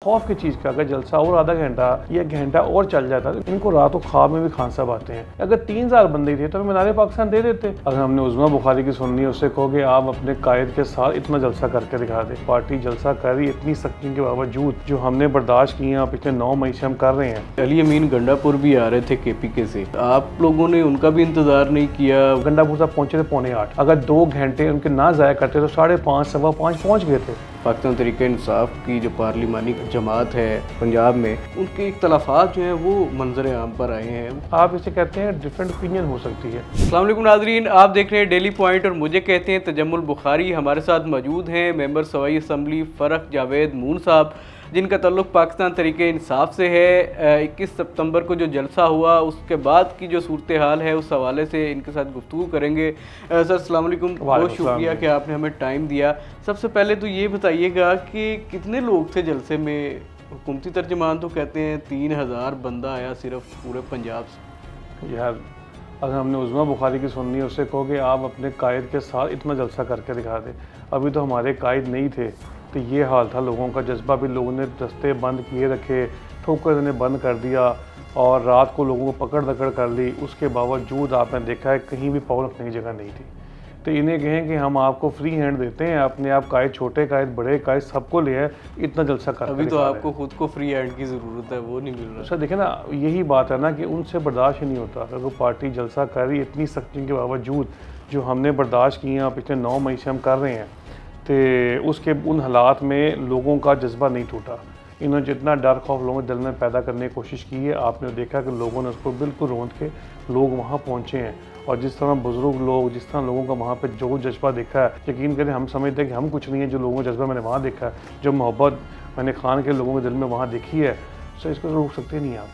खौफ की चीज़ का, अगर जलसा और आधा घंटा या घंटा और चल जाता तो इनको रात को ख्वाब में भी खान साहब आते हैं। अगर 3000 बंदे थे तो मीनार पाकिस्तान दे देते। अगर हमने उज़्मा बुखारी की सुननी है, उससे कहो कि आप अपने कायद के साथ इतना जलसा करके दिखा दे। पार्टी जलसा कर रही, इतनी सख्ती के बावजूद जो हमने बर्दाश्त किए पिछले 9 मई से हम कर रहे हैं। अली अमीन गंडापुर भी आ रहे थे KPK से, आप लोगों ने उनका भी इंतजार नहीं किया? गंडापुर साहब पहुंचे थे 7:45। अगर 2 घंटे उनके ना ज़ाया करते तो 5:30 5:15 पहुंच गए थे। पाकिस्तान तहरीक इंसाफ की जो पार्लिमानी जमात है पंजाब में, उनके इख्तलाफात जो हैं वो मंजर आम पर आए हैं। आप इसे कहते हैं डिफरेंट ओपिनियन हो सकती है। अस्सलाम वालेकुम नाज़रीन, आप देख रहे हैं डेली पॉइंट और मुझे कहते हैं तजम्मुल बुखारी। हमारे साथ मौजूद हैं मेंबर सवाई असम्बली फ़रख जावेद मून साहब, जिनका ताल्लुक़ पाकिस्तान तहरीक इंसाफ से है। 21 सितंबर को जो जलसा हुआ उसके बाद की जो सूरत हाल है उस हवाले से इनके साथ गुफ्तगू करेंगे। सर अस्सलाम वालेकुम, बहुत शुक्रिया कि आपने हमें टाइम दिया। सबसे पहले तो ये बताइएगा कि कितने लोग थे जलसे में? हुकूमती तर्जमान तो कहते हैं 3000 बंदा आया सिर्फ पूरे पंजाब से। यार अगर हमने उज़्मा बुखारी की सुननी है, उससे कहो कि आप अपने कायद के साथ इतना जलसा करके दिखा दे। अभी तो हमारे कायद नहीं थे तो ये हाल था लोगों का। जज्बा भी लोगों ने रास्ते बंद किए रखे, ठोकर ने बंद कर दिया और रात को लोगों को पकड़ दकड़ कर ली। उसके बावजूद आपने देखा है कहीं भी पाँव रखने की जगह नहीं थी। तो इन्हें कहें कि हम आपको फ्री हैंड देते हैं, अपने आप कायद, छोटे कायद, बड़े कायद, सबको ले आए, इतना जलसा कर। अभी तो आपको खुद को फ्री हैंड की ज़रूरत है, वो नहीं मिल रहा। सर देखें ना, यही बात है ना कि उनसे बर्दाश्त ही नहीं होता। अगर वो पार्टी जलसा कर रही, इतनी सख्ती के बावजूद जो हमने बर्दाश्त किए हैं पिछले 9 मई से हम कर रहे हैं, तो उसके उन हालात में लोगों का जज्बा नहीं टूटा। इन्होंने जितना डर खौफ लोगों के दिल में पैदा करने की कोशिश की है, आपने देखा कि लोगों ने उसको बिल्कुल रोंद के लोग वहाँ पहुँचे हैं। और जिस तरह बुज़ुर्ग लोग, जिस तरह लोगों का वहाँ पे जो जज्बा देखा है, यकीन करें हम समझते हैं कि हम कुछ नहीं है। जो लोगों का जज्बा मैंने वहाँ देखा है, जो मोहब्बत मैंने खान के लोगों के दिल में वहाँ देखी है, सो इसको रोक सकते नहीं आप।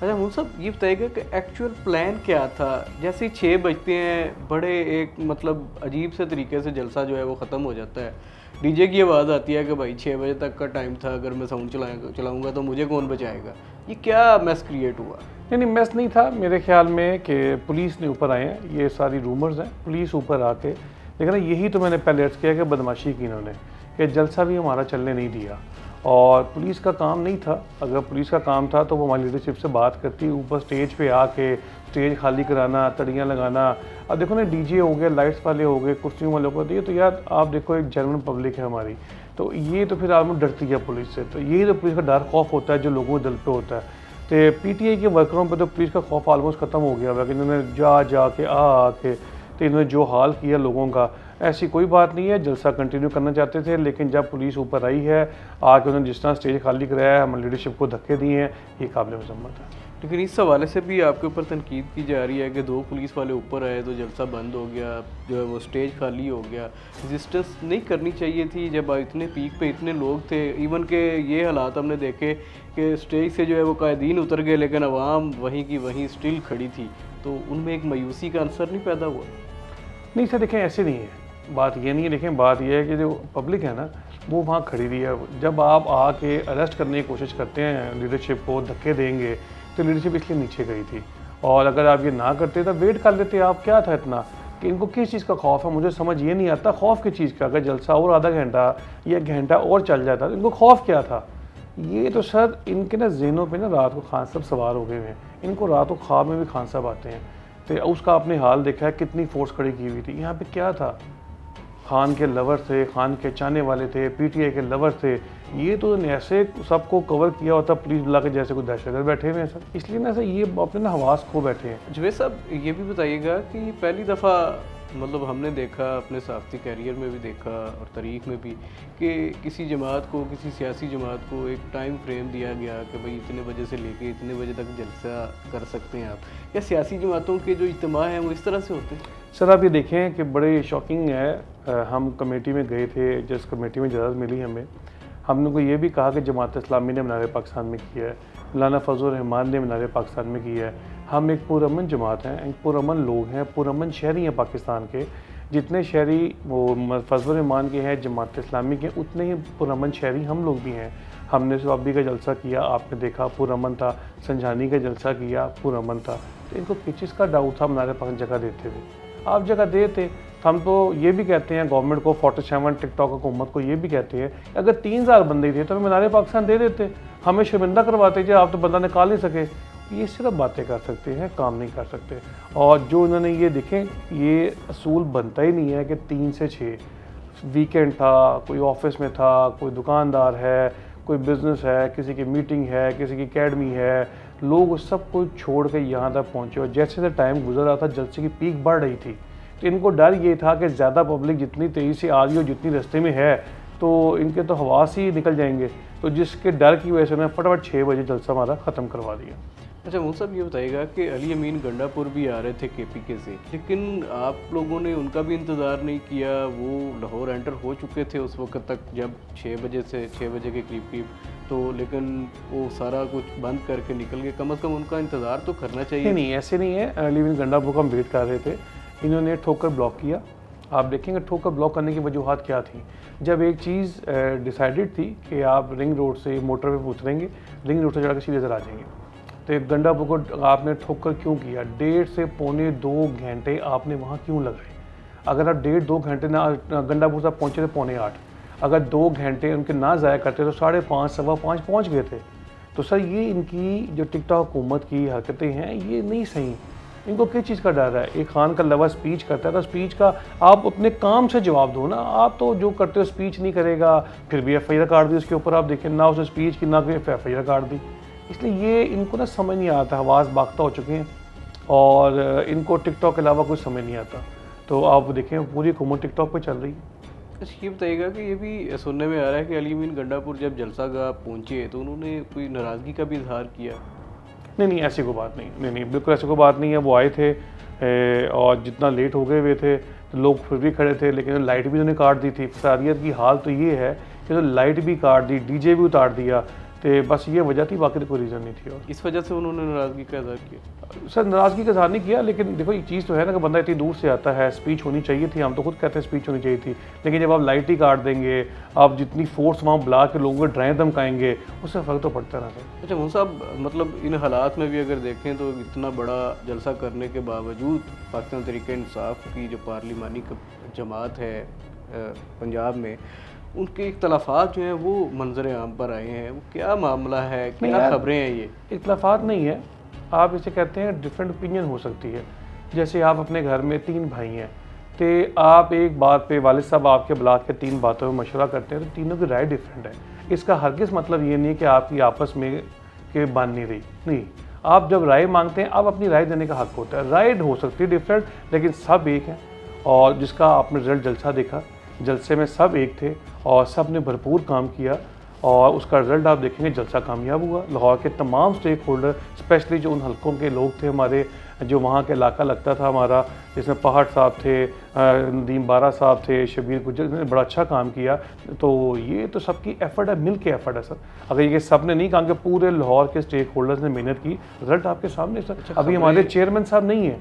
अच्छा मून साहब, ये बताइएगा कि एक्चुअल प्लान क्या था? जैसे ही 6 बजते हैं, बड़े एक मतलब अजीब से तरीके से जलसा जो है वो ख़त्म हो जाता है। डीजे की आवाज़ आती है कि भाई 6 बजे तक का टाइम था, अगर मैं साउंड चलाऊँगा तो मुझे कौन बचाएगा? ये क्या मैस क्रिएट हुआ? नहीं, मैस नहीं था मेरे ख्याल में कि पुलिस ने ऊपर आए हैं। ये सारी रूमर्स हैं, पुलिस ऊपर आके, लेकिन यही तो मैंने पहले अर्ज़ किया कि बदमाशी की इन्होंने, कि जलसा भी हमारा चलने नहीं दिया। और पुलिस का काम नहीं था। अगर पुलिस का काम था तो वो हमारी लीडरशिप से बात करती, ऊपर स्टेज पे आके स्टेज खाली कराना, तड़ियाँ लगाना। अब देखो ना, डीजे हो गए, लाइट्स वाले हो गए, कुर्सियों वाले हो गए, तो यार आप देखो एक जेन्युइन पब्लिक है हमारी, तो ये तो फिर आदमी डरती है पुलिस से। तो यही तो पुलिस का डर खौफ होता है जो लोगों के दिल पे होता है। तो PTI के वर्करों पे तो पुलिस का खौफ ऑलमोस्ट ख़त्म हो गया हुआ कि इन्होंने जा के आके तो इन्होंने जो हाल किया लोगों का, ऐसी कोई बात नहीं है। जलसा कंटिन्यू करना चाहते थे, लेकिन जब पुलिस ऊपर आई है, आके उन्होंने जिस तरह स्टेज खाली कराया है, हमारी लीडरशिप को धक्के दिए हैं, ये काबिल मजम्मत है। लेकिन इस हवाले से भी आपके ऊपर तनकीद की जा रही है कि 2 पुलिस वाले ऊपर आए तो जलसा बंद हो गया, जो है वो स्टेज खाली हो गया। रेजिस्टेंस नहीं करनी चाहिए थी जब इतने पीक पे इतने लोग थे। इवन के ये हालात हमने देखे कि स्टेज से जो है वो कायदीन उतर गए, लेकिन आवाम वहीं की वहीं स्टिल खड़ी थी। तो उनमें एक मायूसी का अंसर नहीं पैदा हुआ? नहीं सर, देखें ऐसे नहीं है, बात ये नहीं है। देखें बात ये है कि जो पब्लिक है ना, वो वहाँ खड़ी रही है। जब आप आके अरेस्ट करने की कोशिश करते हैं लीडरशिप को, धक्के देंगे, तो लीडरशिप इसलिए नीचे गई थी। और अगर आप ये ना करते तो वेट कर लेते आप। क्या था इतना कि इनको किस चीज़ का खौफ है? मुझे समझ ये नहीं आता खौफ की चीज़ का। अगर जलसा और आधा घंटा या घंटा और चल जाता तो इनको खौफ क्या था? ये तो सर इनके ना जहनों पे ना रात को खान साहब सवार हो गए हैं। इनको रात को ख्वाब में भी खान साहब आते हैं। तो उसका आपने हाल देखा है, कितनी फोर्स खड़ी की हुई थी। यहाँ पे क्या था? खान के लवर थे, खान के चाहने वाले थे, PTI के लवर थे। ये तो ऐसे सबको कवर किया होता पुलिस बुला के जैसे कोई दहशतगर्द बैठे हुए हैं सर। इसलिए ना सर ये अपने ना हवास खो बैठे हैं। जवेद साहब, ये भी बताइएगा कि पहली दफ़ा मतलब हमने देखा, अपने सहाफ़ती कैरियर में भी देखा और तारीख़ में भी, कि किसी जमात को, किसी सियासी जमात को एक टाइम फ्रेम दिया गया कि भाई इतने बजे से लेके इतने बजे तक जलसा कर सकते हैं आप, या सियासी जमातों के जो इज्तिमा हैं वो इस तरह से होते हैं? सर आप ये देखें कि बड़े शॉकिंग है। हम कमेटी में गए थे, जिस कमेटी में इजाज़त मिली हमें, हमने को ये भी कहा कि जमात इस्लामी ने मीनार पाकिस्तान में किया है, मौलाना फजल रहमान ने मीनार पाकिस्तान में किया है। हम एक पुरअमन जमात हैं, एक पुरअमन लोग हैं, पुरअमन शहरी हैं पाकिस्तान के। जितने शहरी वो फजल रहमान के हैं, जमात इस्लामी के, उतने ही पुरअमन शहरी हम लोग भी हैं। हमने स्वाबी का जलसा किया, आपने देखा पुरअमन था। संजानी का जलसा किया, पुरअमन था। तो इनको किस चीज़ का डाउट था मीनार पाकिस्तान जगह देते थे? आप जगह देते तो हम तो ये भी कहते हैं गवर्नमेंट को, 47 टिकटॉक हुकूमत को ये भी कहते हैं कि अगर 3000 बंदे थे तो हमें मीनार पाकिस्तान दे देते, हमें शर्मिंदा करवाते जो आप तो बंदा निकाल नहीं सके। ये सिर्फ बातें कर सकते हैं, काम नहीं कर सकते। और जो इन्होंने ये देखें, ये असूल बनता ही नहीं है कि 3 से 6 वीकेंड था, कोई ऑफिस में था, कोई दुकानदार है, कोई बिज़नेस है, किसी की मीटिंग है, किसी की एकेडमी है, लोग सब कुछ छोड़ के यहाँ तक पहुँचे। और जैसे जैसे टाइम गुजर रहा था जलसे की पीक बढ़ रही थी, तो इनको डर ये था कि ज़्यादा पब्लिक जितनी तेज़ी से आ रही हो, जितनी रास्ते में है, तो इनके तो हवास ही निकल जाएंगे। तो जिसके डर की वजह से उन्होंने फटाफट 6 बजे जलसा हमारा ख़त्म करवा दिया। अच्छा मून साहब, ये बताइएगा कि अली अमीन गंडापुर भी आ रहे थे KPK से, लेकिन आप लोगों ने उनका भी इंतज़ार नहीं किया। वो लाहौर एंटर हो चुके थे उस वक्त तक, जब 6 बजे के करीब, तो लेकिन वो सारा कुछ बंद करके निकल गए। कम से कम उनका इंतज़ार तो करना चाहिए। नहीं, ऐसे नहीं है। अली अमीन गंडापुर का हम वेट कर रहे थे, इन्होंने ठोकर ब्लॉक किया। आप देखेंगे ठोकर ब्लॉक करने की वजूहत क्या थी। जब एक चीज़ डिसाइडेड थी कि आप रिंग रोड से मोटरवे पे उतरेंगे, रिंग रोड से चढ़ के सीधे इधर आ जाएंगे, तो गंडापुर को आपने ठोकर क्यों किया? 1.5 से पौने 2 घंटे आपने वहाँ क्यों लगाए? अगर आप 1.5-2 घंटे ना गंडापुर तक पहुँचे थे 4:45, अगर 2 घंटे उनके ना ज़ाया करते तो 5:30 5:15 पहुँच गए थे। तो सर ये इनकी जो टिकटॉक हुकूमत की हरकतें हैं ये नहीं सही। इनको किस चीज़ का डर है? एक खान का लवा स्पीच करता है तो स्पीच का आप अपने काम से जवाब दो ना। आप तो जो करते हो स्पीच नहीं करेगा, फिर भी FIR काट दी उसके ऊपर। आप देखें ना उसने स्पीच की ना कोई FIR काट दी। इसलिए ये इनको ना समझ नहीं आता, हवास बाख्ता हो चुके हैं और इनको टिकटॉक के अलावा कुछ समझ नहीं आता। तो आप देखें पूरी हुकूमत टिकटॉक पे चल रही है। अच्छा ये बताइएगा कि ये भी सुनने में आ रहा है कि अली अमीन गंडापुर जब जलसागाह पहुँचे तो उन्होंने कोई नाराज़गी का भी इजहार किया। नहीं, ऐसी कोई बात नहीं, बिल्कुल ऐसी कोई बात नहीं है। वो आए थे और जितना लेट हो गए हुए थे तो लोग फिर भी खड़े थे, लेकिन लाइट भी उन्होंने काट दी थी। फसादियत की हाल तो ये है कि तो लाइट भी काट दी, DJ भी उतार दिया, तो बस ये वजह थी, बाकी तो कोई रीज़न नहीं थी। और इस वजह से उन्होंने नाराज़गी का इजहार किया। सर नाराज़गी का इजहार नहीं किया, लेकिन देखो एक चीज़ तो है ना कि बंदा इतनी दूर से आता है, स्पीच होनी चाहिए थी। हम तो खुद कहते हैं स्पीच होनी चाहिए थी, लेकिन जब आप लाइट ही काट देंगे, आप जितनी फोर्स वहाँ बुला के लोगों को ड्राएँ धमकाएंगे, उससे फ़र्क तो पड़ता ना सर। अच्छा मून साहब, मतलब इन हालात में भी अगर देखें तो इतना बड़ा जलसा करने के बावजूद पाकिस्तान तहरीक-ए-इंसाफ की जो पार्लिमानी जमात है पंजाब में, उनके इख्तलाफात जो हैं वो मंजर आम पर आए हैं। वो क्या मामला है, क्या खबरें हैं? ये इख्तलाफात नहीं है, आप इसे कहते हैं डिफरेंट ओपिनियन हो सकती है। जैसे आप अपने घर में 3 भाई हैं, तो आप एक बात पे वालिद साहब आपके बुला के 3 बातों में मशवरा करते हैं, तो तीनों की राय डिफरेंट है। इसका हरगिज़ मतलब ये नहीं है कि आपकी आपस में के बन नहीं रही। नहीं, आप जब राय मांगते हैं, आप अपनी राय देने का हक होता है। राय हो सकती है डिफरेंट, लेकिन सब एक हैं। और जिसका आपने रिजल्ट जलसा देखा, जलसे में सब एक थे और सब ने भरपूर काम किया और उसका रिज़ल्ट आप देखेंगे, जलसा कामयाब हुआ। लाहौर के तमाम स्टेक होल्डर, स्पेशली जो उन हलकों के लोग थे हमारे, जो वहाँ के इलाका लगता था हमारा, जिसमें पहाड़ साहब थे, नदीम बारा साहब थे, शबीर गुज्जर ने बड़ा अच्छा काम किया। तो ये तो सबकी एफर्ट है, मिल के एफर्ट है सर। अगर ये सब ने नहीं कहा कि पूरे लाहौर के स्टेक होल्डर्स ने मेहनत की, रिजल्ट आपके सामने सर। अभी हमारे चेयरमैन साहब नहीं है,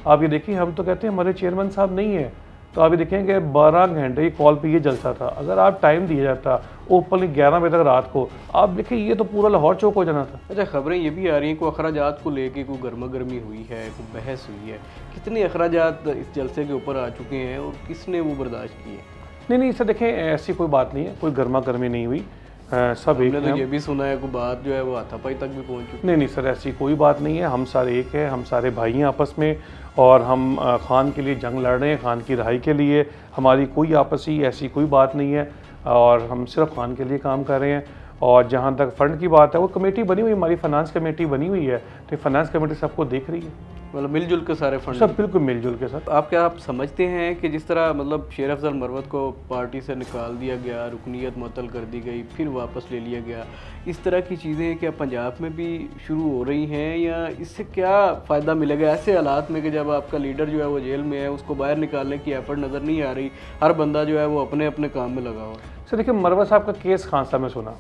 आप ये देखिए, हम तो कहते हैं हमारे चेयरमैन साहब नहीं है, तो आप ये देखेंगे 12 घंटे की कॉल पे ये जलसा था। अगर आप टाइम दिया जाता ओपनली 11 बजे तक रात को, आप देखिए ये तो पूरा लाहौर चौक हो जाना था। अच्छा खबरें ये भी आ रही हैं कोई अखराजात को लेके कोई गर्मा गर्मी हुई है, कोई बहस हुई है। कितने अखराजात इस जलसे के ऊपर आ चुके हैं और किसने वो बर्दाश्त किए? नहीं सर, देखें ऐसी कोई बात नहीं है, कोई गर्मा गर्मी नहीं हुई। सब एक तो ये भी सुना है कोई बात जो है वो हाथापाई तक भी पहुंच चुकी। नहीं सर, ऐसी कोई बात नहीं है। हम सारे एक हैं, हम सारे भाई हैं आपस में, और हम खान के लिए जंग लड़ रहे हैं, खान की रहाई के लिए। हमारी कोई आपसी ऐसी कोई बात नहीं है और हम सिर्फ खान के लिए काम कर रहे हैं। और जहाँ तक फ़ंड की बात है, वो कमेटी बनी हुई, हमारी फाइनेंस कमेटी बनी हुई है, तो फाइनेंस कमेटी सबको देख रही है। मतलब मिलजुल के सारे फंड सब बिल्कुल मिलजुल के साथ। आप समझते हैं कि जिस तरह मतलब शेर अफजल मरवत को पार्टी से निकाल दिया गया, रुकनीत मुअत्तल कर दी गई, फिर वापस ले लिया गया, इस तरह की चीज़ें क्या पंजाब में भी शुरू हो रही हैं, या इससे क्या फ़ायदा मिलेगा ऐसे हालात में कि जब आपका लीडर जो है वो जेल में है, उसको बाहर निकालने की एफर्ट नज़र नहीं आ रही, हर बंदा जो है वो अपने अपने काम में लगा हुआ? सर देखिए, मरवत साहब का केस खान साहब में सुना,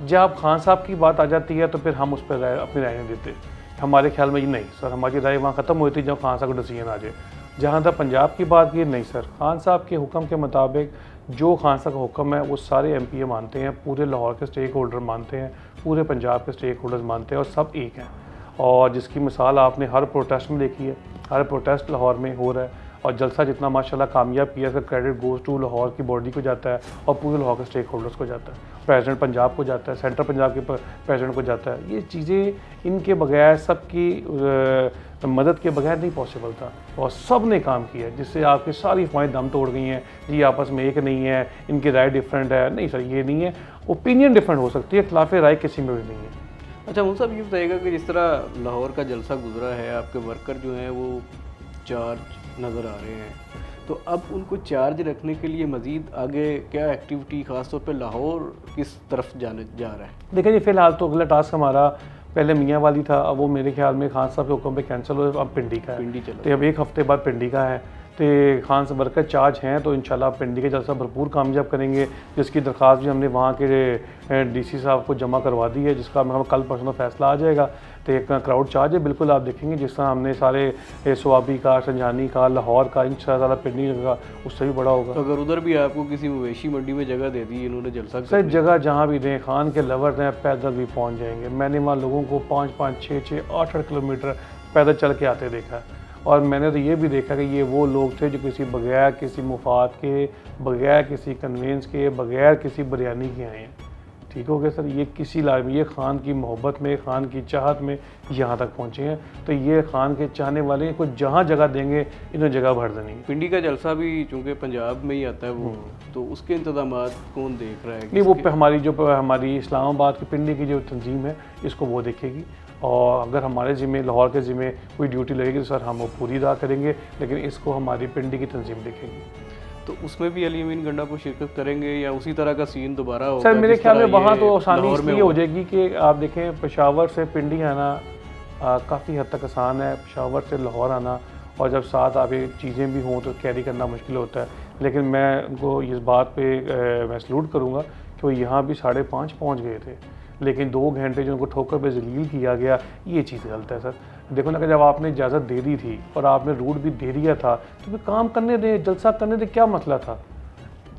जब खान साहब की बात आ जाती है तो फिर हम उस पर अपनी राय नहीं देते। हमारे ख्याल में ये नहीं सर, हमारी राय वहाँ ख़त्म हुई थी जब खान साहब का डिसीजन आ जाए। जहाँ तक पंजाब की बात की, नहीं सर, खान साहब के हुक्म के मुताबिक जो खान साहब का हुक्म है वो सारे MPA मानते हैं, पूरे लाहौर के स्टेक होल्डर मानते हैं, पूरे पंजाब के स्टेक होल्डर्स मानते हैं, और सब एक हैं। और जिसकी मिसाल आपने हर प्रोटेस्ट में देखी है, हर प्रोटेस्ट लाहौर में हो रहा है। और जलसा जितना माशाल्लाह कामयाब किया, इसका क्रेडिट गोज़ टू लाहौर की बॉडी को जाता है और पूरे लाहौर के स्टेक होल्डर्स को जाता है, प्रेसिडेंट पंजाब को जाता है, सेंट्रल पंजाब के प्रेसिडेंट को जाता है। ये चीज़ें इनके बगैर, सबकी मदद के बगैर नहीं पॉसिबल था और सब ने काम किया, जिससे आपकी सारी अफवाहें दम तोड़ गई हैं जी आपस में एक नहीं है, इनकी राय डिफरेंट है। नहीं सर, ये नहीं है, ओपिनियन डिफरेंट हो सकती है, खिलाफ राय किसी में भी नहीं है। अच्छा मून साहब, ये बताइएगा कि जिस तरह लाहौर का जलसा गुजरा है, आपके वर्कर जो हैं वो चार्ज नज़र आ रहे हैं, तो अब उनको चार्ज रखने के लिए मज़ीद आगे क्या एक्टिविटी ख़ास तौर पे लाहौर किस तरफ जाने जा रहा है? देखिए जी, फ़िलहाल तो अगला टास्क हमारा पहले मियाँ वाली था, अब वो मेरे ख्याल में खान साहब के हुक्म पे कैंसिल हो, अब पिंडी का है। पिंडी चला, तो अब एक हफ़्ते बाद पिंडी का है, तो खान से वर्कर चार्ज हैं, तो इंशाल्लाह पिंडी के जलसा भरपूर कामयाब करेंगे, जिसकी दरख्वास्त भी हमने वहाँ के डीसी साहब को जमा करवा दी है, जिसका हम कल परसों फैसला आ जाएगा। तो एक क्राउड चार्ज है, बिल्कुल आप देखेंगे जिस तरह हमने सारे स्वाबी का, संजानी का, लाहौर का, इंशाल्लाह पिंडी का उससे भी बड़ा होगा। तो अगर उधर भी आपको किसी मवेशी मंडी में जगह दे दी इन्होंने जलसा, सर जगह जहाँ भी दें, खान के लवर हैं, पैदल भी पहुँच जाएंगे। मैंने वहाँ लोगों को 5-5, 6-6, 8-8 किलोमीटर पैदल चल के आते देखा है, और मैंने तो ये भी देखा कि ये वो लोग थे जो किसी बगैर किसी मुफाद के, बगैर किसी कन्वेंस के, बगैर किसी बिरयानी के आए हैं। ठीक हो गया सर, ये किसी लाभ, ये खान की मोहब्बत में, खान की चाहत में यहाँ तक पहुँचे हैं। तो ये खान के चाहने वाले को जहाँ जगह देंगे इन्हें जगह भर देनी है। पिंडी का जलसा भी चूँकि पंजाब में ही आता है वो, तो उसके इंतजाम कौन देख रहा है? नहीं, वो हमारी इस्लामाबाद की पिंडी की जो तंजीम है इसको वो देखेगी, और अगर हमारे ज़िम्मे, लाहौर के ज़िम्मे कोई ड्यूटी लगेगी तो सर हम वो पूरी अदा करेंगे, लेकिन इसको हमारी पिंडी की तंजीम देखेगी। तो उसमें भी अली अमीन गंडा को शिरकत करेंगे या उसी तरह का सीन दोबारा होगा? सर मेरे ख्याल में वहाँ तो आसानी इसलिए हो जाएगी कि आप देखें, पेशावर से पिंडी आना काफ़ी हद तक आसान है, पेशावर से लाहौर आना, और जब साथ आप ये चीज़ें भी हों तो कैरी करना मुश्किल होता है। लेकिन मैं उनको इस बात पे मैं सलूट करूँगा कि वो यहाँ भी 5:30 पहुँच गए थे, लेकिन 2 घंटे जो उनको ठोकर पे जलील किया गया, ये चीज़ गलत है सर। देखो ना कि जब आपने इजाज़त दे दी थी और आपने रूट भी दे दिया था, तो फिर काम करने दें, जलसा करने दें, क्या मसला था?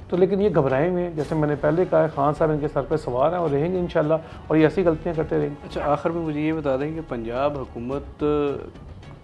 तो लेकिन ये घबराए हुए हैं, जैसे मैंने पहले कहा, खान साहब इनके सर पे सवार हैं और रहेंगे इंशाल्लाह, और ये ऐसी गलतियाँ करते रहेंगे। अच्छा, आखिर में मुझे ये बता दें कि पंजाब हुकूमत,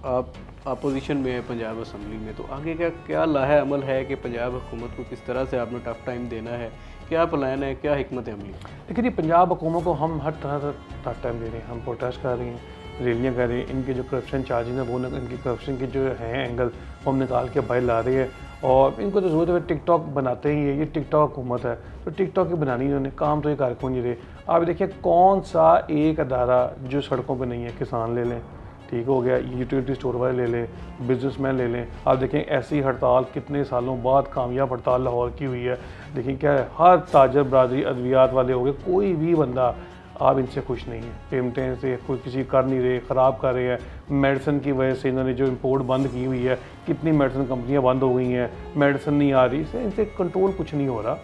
आप अपोजिशन में है पंजाब असम्बली में, तो आगे क्या लाहे अमल है कि पंजाब हुकूमत को किस तरह से आपने टफ टाइम देना है? क्या प्लान है, क्या हिकमत अमली? देखिए, पंजाब हुकूमत को हम हर तरह से टफ टाइम दे रहे हैं, हम प्रोटेस्ट कर रहे हैं, रैलियाँ कर रहे हैं, इनके जो करप्शन चार्जेस हैं वो, इनकी करप्शन के जो हैं एंगल वो हम निकाल के बाहर ला रहे हैं। और इनको तो ज़रूरत है, टिकटॉक बनाते ही है, ये टिकटॉक हुकूमत है, तो टिकटॉक की बनानी इन्होंने, काम तो ये कारकुन नहीं रहे। आप देखिए कौन सा एक अदारा जो सड़कों पर नहीं है, किसान ले लें, ठीक हो गया, यूटिलिटी स्टोर वाले ले लें, बिजनेसमैन ले लें। आप देखें ऐसी हड़ताल कितने सालों बाद कामयाब हड़ताल लाहौर की हुई है, लेकिन क्या है, हर ताजर बरादरी, अद्वियात वाले हो गए, कोई भी बंदा आप इनसे खुश नहीं है। पेमेंटें से कोई किसी कर नहीं रहे, ख़राब कर रहे हैं। मेडिसिन की वजह से इन्होंने जो इंपोर्ट बंद की हुई है, कितनी मेडिसिन कंपनियां बंद हो गई हैं, मेडिसिन नहीं आ रही, इससे इनसे कंट्रोल कुछ नहीं हो रहा।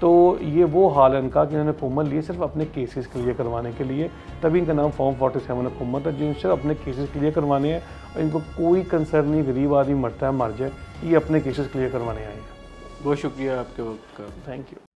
तो ये वो हाल है इनका कि इन्होंने हुकूमत लिए सिर्फ अपने केसेस क्लियर करवाने के लिए, तभी इनका नाम फॉर्म 47 हुकूमत है, जो सिर्फ अपने केसेस क्लियर करवाने हैं, और इनको कोई कंसर्न नहीं, गरीब आदमी मरता है मर जाए, ये अपने केसेस क्लियर करवाने आए हैं। बहुत शुक्रिया आपके वक्त का। Thank you.